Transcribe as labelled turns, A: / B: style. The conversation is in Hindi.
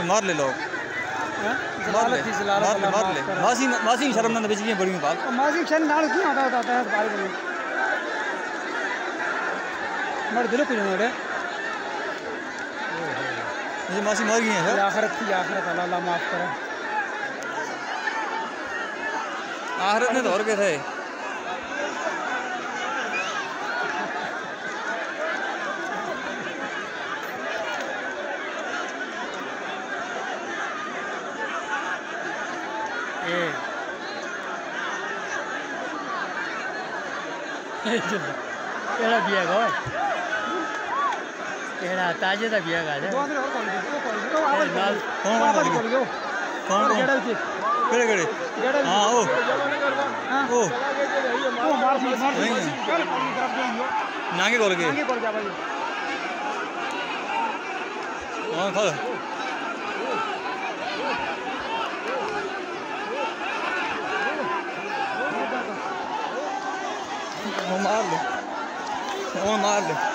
A: मार ले लोग मासी मासी शर्म ना बेची बड़ी बात
B: मासी शर्म नाल क्यों आता होता है बारी बड़ी मर दिलो कुछ ना रे
A: ये मासी मर गई है
B: आखिरत की आखिरत अल्लाह माफ करे
A: आखिरत में तो और के थे
B: केड़ा बिया गो केड़ा ताजे दा बिया गा कौन केड़ा जी
A: केड़े केड़े हां ओ
B: मार
A: नांगे बोल के
B: जा भाई
A: हां खा मार ले